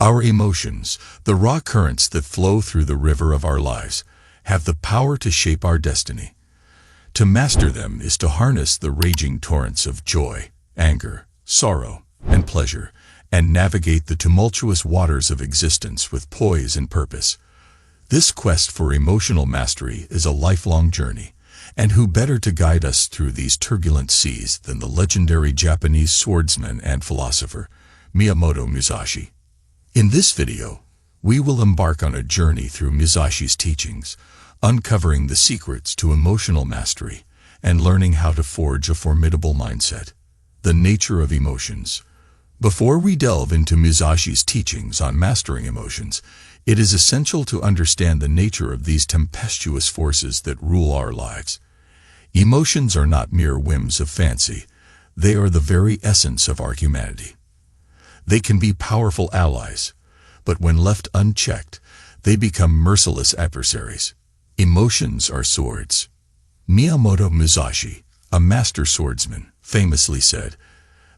Our emotions, the raw currents that flow through the river of our lives, have the power to shape our destiny. To master them is to harness the raging torrents of joy, anger, sorrow, and pleasure, and navigate the tumultuous waters of existence with poise and purpose. This quest for emotional mastery is a lifelong journey, and who better to guide us through these turbulent seas than the legendary Japanese swordsman and philosopher, Miyamoto Musashi. In this video, we will embark on a journey through Musashi's teachings, uncovering the secrets to emotional mastery and learning how to forge a formidable mindset. The nature of emotions. Before we delve into Musashi's teachings on mastering emotions, it is essential to understand the nature of these tempestuous forces that rule our lives. Emotions are not mere whims of fancy. They are the very essence of our humanity. They can be powerful allies, but when left unchecked, they become merciless adversaries. Emotions are swords. Miyamoto Musashi, a master swordsman, famously said,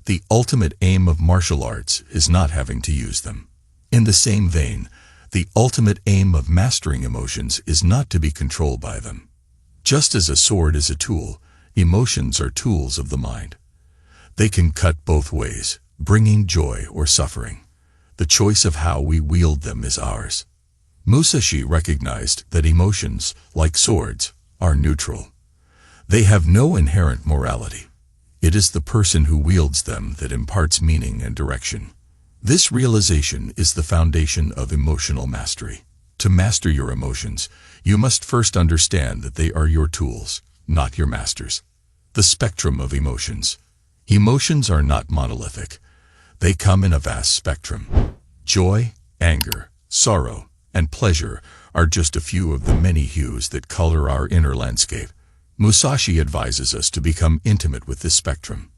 "The ultimate aim of martial arts is not having to use them." In the same vein, the ultimate aim of mastering emotions is not to be controlled by them. Just as a sword is a tool, emotions are tools of the mind. They can cut both ways, bringing joy or suffering. The choice of how we wield them is ours. Musashi recognized that emotions, like swords, are neutral. They have no inherent morality. It is the person who wields them that imparts meaning and direction. This realization is the foundation of emotional mastery. To master your emotions, you must first understand that they are your tools, not your masters. The spectrum of emotions. Emotions are not monolithic. They come in a vast spectrum. Joy, anger, sorrow, and pleasure are just a few of the many hues that color our inner landscape. Musashi advises us to become intimate with this spectrum.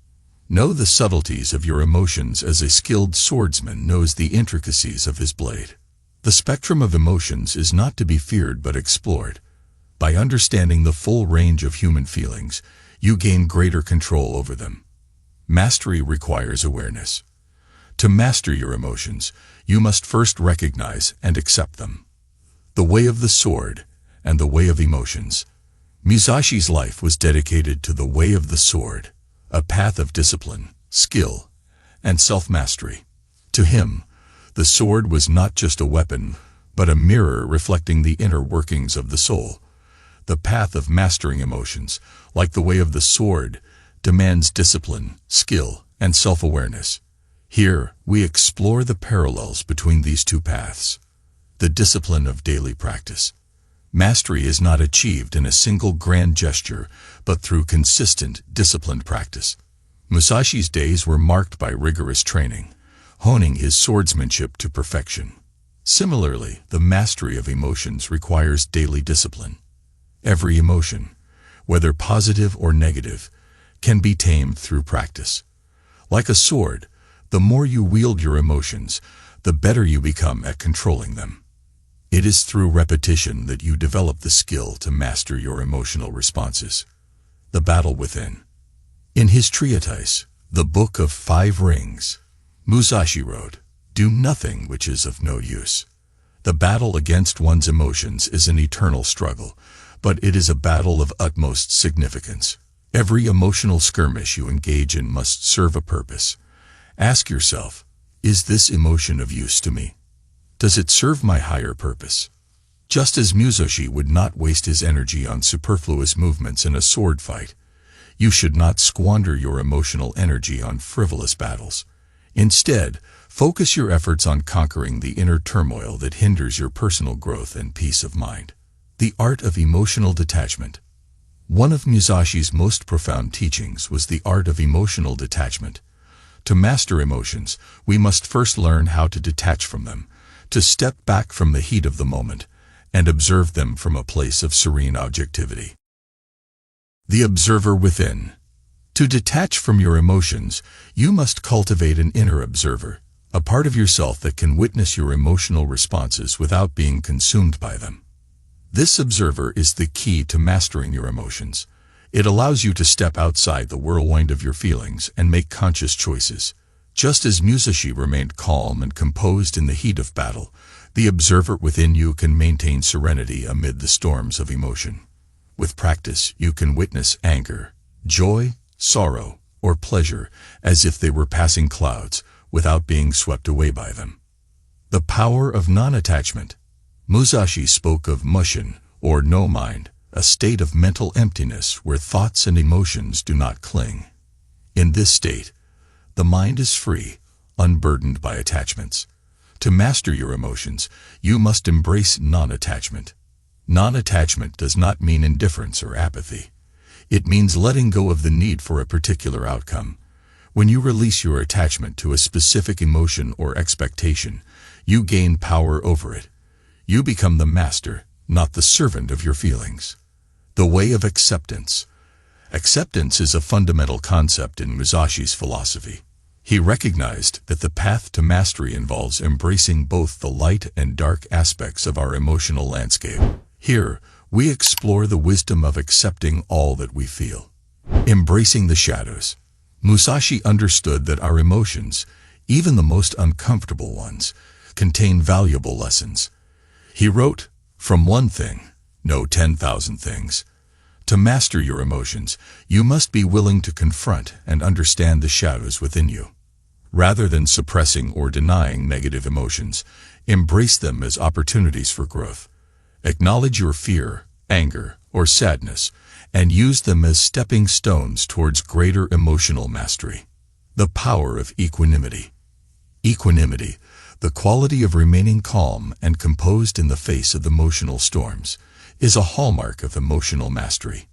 Know the subtleties of your emotions as a skilled swordsman knows the intricacies of his blade. The spectrum of emotions is not to be feared but explored. By understanding the full range of human feelings, you gain greater control over them. Mastery requires awareness. To master your emotions, you must first recognize and accept them. The way of the sword and the way of emotions. Musashi's life was dedicated to the way of the sword, a path of discipline, skill, and self-mastery. To him, the sword was not just a weapon, but a mirror reflecting the inner workings of the soul. The path of mastering emotions, like the way of the sword, demands discipline, skill, and self-awareness. Here, we explore the parallels between these two paths. The discipline of daily practice. Mastery is not achieved in a single grand gesture, but through consistent, disciplined practice. Musashi's days were marked by rigorous training, honing his swordsmanship to perfection. Similarly, the mastery of emotions requires daily discipline. Every emotion, whether positive or negative, can be tamed through practice. Like a sword, the more you wield your emotions, the better you become at controlling them. It is through repetition that you develop the skill to master your emotional responses. The battle within. In his treatise, The Book of 5 Rings, Musashi wrote, "Do nothing which is of no use." The battle against one's emotions is an eternal struggle, but it is a battle of utmost significance. Every emotional skirmish you engage in must serve a purpose. Ask yourself, is this emotion of use to me? Does it serve my higher purpose? Just as Musashi would not waste his energy on superfluous movements in a sword fight, you should not squander your emotional energy on frivolous battles. Instead, focus your efforts on conquering the inner turmoil that hinders your personal growth and peace of mind. The art of emotional detachment. One of Musashi's most profound teachings was the art of emotional detachment. To master emotions, we must first learn how to detach from them, to step back from the heat of the moment, and observe them from a place of serene objectivity. The observer within. To detach from your emotions, you must cultivate an inner observer, a part of yourself that can witness your emotional responses without being consumed by them. This observer is the key to mastering your emotions. It allows you to step outside the whirlwind of your feelings and make conscious choices. Just as Musashi remained calm and composed in the heat of battle, the observer within you can maintain serenity amid the storms of emotion. With practice, you can witness anger, joy, sorrow, or pleasure as if they were passing clouds without being swept away by them. The power of non-attachment. Musashi spoke of mushin, or no mind, a state of mental emptiness where thoughts and emotions do not cling. In this state, the mind is free, unburdened by attachments. To master your emotions, you must embrace non-attachment. Non-attachment does not mean indifference or apathy. It means letting go of the need for a particular outcome. When you release your attachment to a specific emotion or expectation, you gain power over it. You become the master, not the servant of your feelings. The way of acceptance. Acceptance is a fundamental concept in Musashi's philosophy. He recognized that the path to mastery involves embracing both the light and dark aspects of our emotional landscape. Here, we explore the wisdom of accepting all that we feel. Embracing the shadows. Musashi understood that our emotions, even the most uncomfortable ones, contain valuable lessons. He wrote, "From one thing, know 10,000 things." To master your emotions, you must be willing to confront and understand the shadows within you. Rather than suppressing or denying negative emotions, embrace them as opportunities for growth. Acknowledge your fear, anger, or sadness, and use them as stepping stones towards greater emotional mastery. The power of equanimity. Equanimity, the quality of remaining calm and composed in the face of emotional storms, is a hallmark of emotional mastery.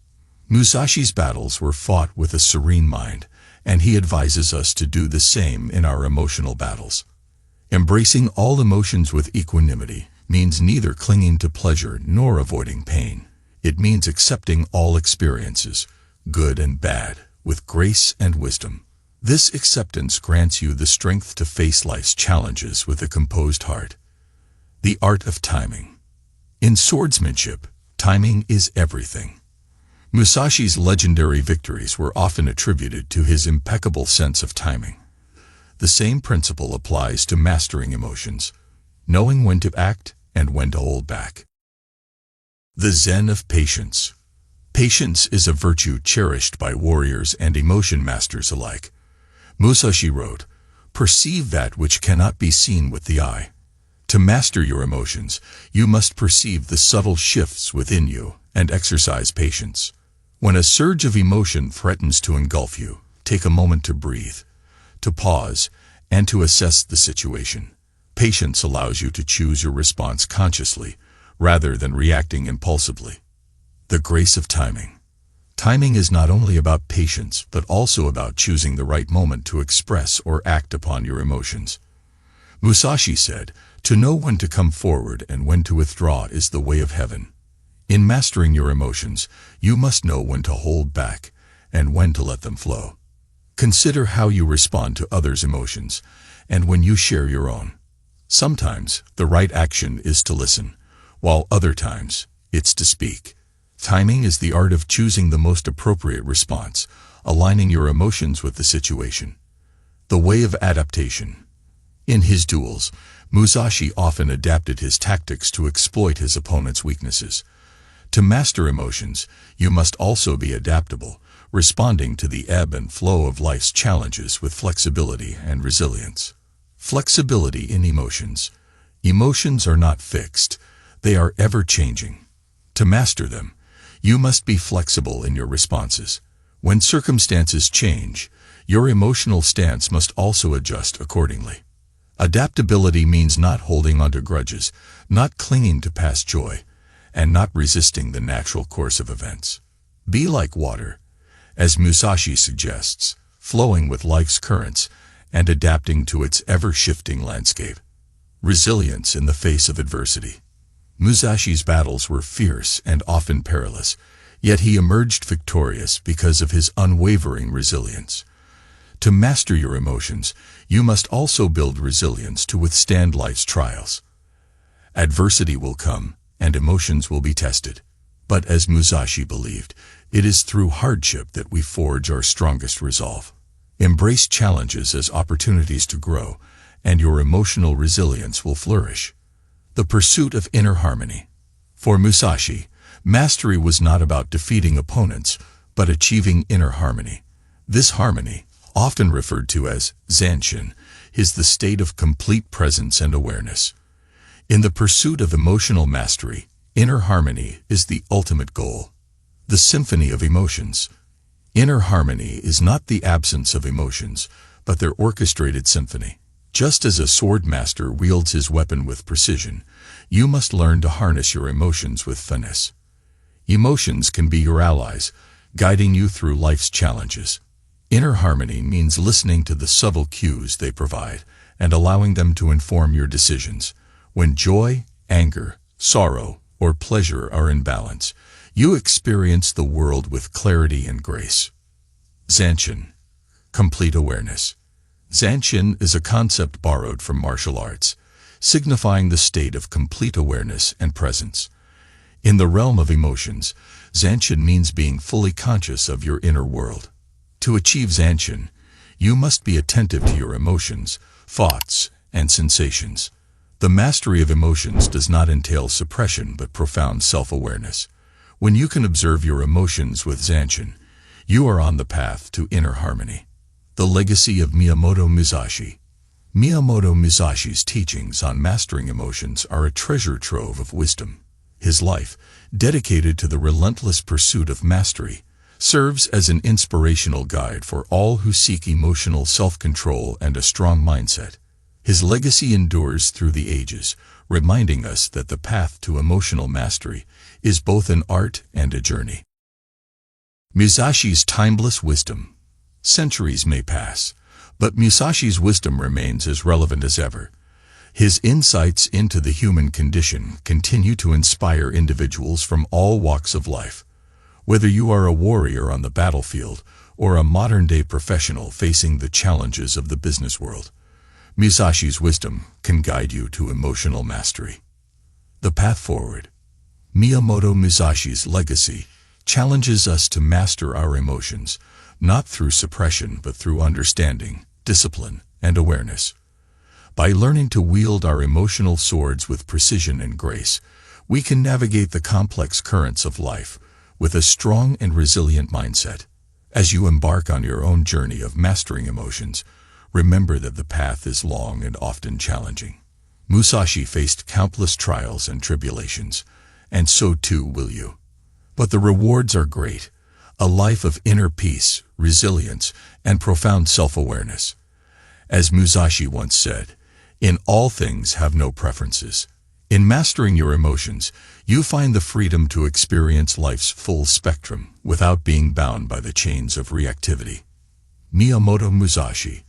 Musashi's battles were fought with a serene mind, and he advises us to do the same in our emotional battles. Embracing all emotions with equanimity means neither clinging to pleasure nor avoiding pain. It means accepting all experiences, good and bad, with grace and wisdom. This acceptance grants you the strength to face life's challenges with a composed heart. The art of timing. In swordsmanship, timing is everything. Musashi's legendary victories were often attributed to his impeccable sense of timing. The same principle applies to mastering emotions, knowing when to act and when to hold back. The Zen of Patience. Patience is a virtue cherished by warriors and emotion masters alike. Musashi wrote, "Perceive that which cannot be seen with the eye." To master your emotions, you must perceive the subtle shifts within you and exercise patience. When a surge of emotion threatens to engulf you, take a moment to breathe, to pause, and to assess the situation. Patience allows you to choose your response consciously, rather than reacting impulsively. The grace of timing. Timing is not only about patience, but also about choosing the right moment to express or act upon your emotions. Musashi said, "To know when to come forward and when to withdraw is the way of heaven." In mastering your emotions, you must know when to hold back and when to let them flow. Consider how you respond to others' emotions and when you share your own. Sometimes the right action is to listen, while other times it's to speak. Timing is the art of choosing the most appropriate response, aligning your emotions with the situation. The way of adaptation. In his duels, Musashi often adapted his tactics to exploit his opponent's weaknesses. To master emotions, you must also be adaptable, responding to the ebb and flow of life's challenges with flexibility and resilience. Flexibility in emotions. Emotions are not fixed, they are ever-changing. To master them, you must be flexible in your responses. When circumstances change, your emotional stance must also adjust accordingly. Adaptability means not holding onto grudges, not clinging to past joy, and not resisting the natural course of events. Be like water, as Musashi suggests, flowing with life's currents and adapting to its ever-shifting landscape. Resilience in the face of adversity. Musashi's battles were fierce and often perilous, yet he emerged victorious because of his unwavering resilience. To master your emotions, you must also build resilience to withstand life's trials. Adversity will come, and emotions will be tested. But as Musashi believed, it is through hardship that we forge our strongest resolve. Embrace challenges as opportunities to grow, and your emotional resilience will flourish. The pursuit of inner harmony. For Musashi, mastery was not about defeating opponents, but achieving inner harmony. This harmony, often referred to as Zanshin, is the state of complete presence and awareness. In the pursuit of emotional mastery, inner harmony is the ultimate goal. The symphony of emotions. Inner harmony is not the absence of emotions, but their orchestrated symphony. Just as a sword master wields his weapon with precision, you must learn to harness your emotions with finesse. Emotions can be your allies, guiding you through life's challenges. Inner harmony means listening to the subtle cues they provide and allowing them to inform your decisions. When joy, anger, sorrow, or pleasure are in balance, you experience the world with clarity and grace. Zanshin, complete awareness. Zanshin is a concept borrowed from martial arts, signifying the state of complete awareness and presence. In the realm of emotions, Zanshin means being fully conscious of your inner world. To achieve Zanshin, you must be attentive to your emotions, thoughts, and sensations. The mastery of emotions does not entail suppression but profound self-awareness. When you can observe your emotions with Zanshin, you are on the path to inner harmony. The legacy of Miyamoto Musashi. Miyamoto Musashi's teachings on mastering emotions are a treasure trove of wisdom. His life, dedicated to the relentless pursuit of mastery, serves as an inspirational guide for all who seek emotional self-control and a strong mindset. His legacy endures through the ages, reminding us that the path to emotional mastery is both an art and a journey. Musashi's timeless wisdom. Centuries may pass, but Musashi's wisdom remains as relevant as ever. His insights into the human condition continue to inspire individuals from all walks of life. Whether you are a warrior on the battlefield or a modern-day professional facing the challenges of the business world, Musashi's wisdom can guide you to emotional mastery. The path forward. Miyamoto Musashi's legacy challenges us to master our emotions, not through suppression but through understanding, discipline, and awareness. By learning to wield our emotional swords with precision and grace, we can navigate the complex currents of life with a strong and resilient mindset. As you embark on your own journey of mastering emotions, remember that the path is long and often challenging. Musashi faced countless trials and tribulations, and so too will you. But the rewards are great: a life of inner peace, resilience, and profound self-awareness. As Musashi once said, "In all things have no preferences." In mastering your emotions, you find the freedom to experience life's full spectrum without being bound by the chains of reactivity. Miyamoto Musashi,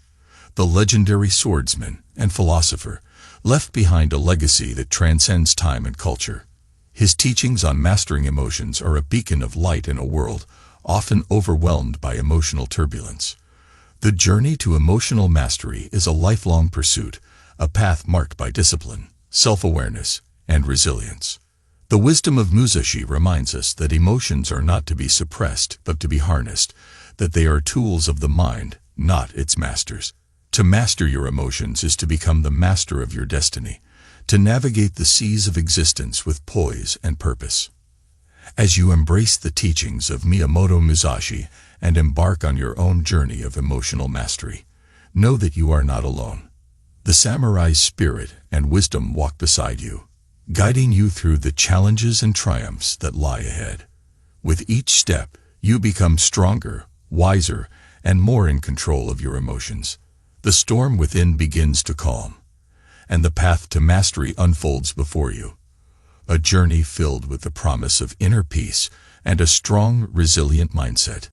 the legendary swordsman and philosopher, left behind a legacy that transcends time and culture. His teachings on mastering emotions are a beacon of light in a world often overwhelmed by emotional turbulence. The journey to emotional mastery is a lifelong pursuit, a path marked by discipline, self-awareness, and resilience. The wisdom of Musashi reminds us that emotions are not to be suppressed but to be harnessed, that they are tools of the mind, not its masters. To master your emotions is to become the master of your destiny, to navigate the seas of existence with poise and purpose. As you embrace the teachings of Miyamoto Musashi and embark on your own journey of emotional mastery, know that you are not alone. The samurai's spirit and wisdom walk beside you, guiding you through the challenges and triumphs that lie ahead. With each step, you become stronger, wiser, and more in control of your emotions. The storm within begins to calm, and the path to mastery unfolds before you. A journey filled with the promise of inner peace and a strong, resilient mindset.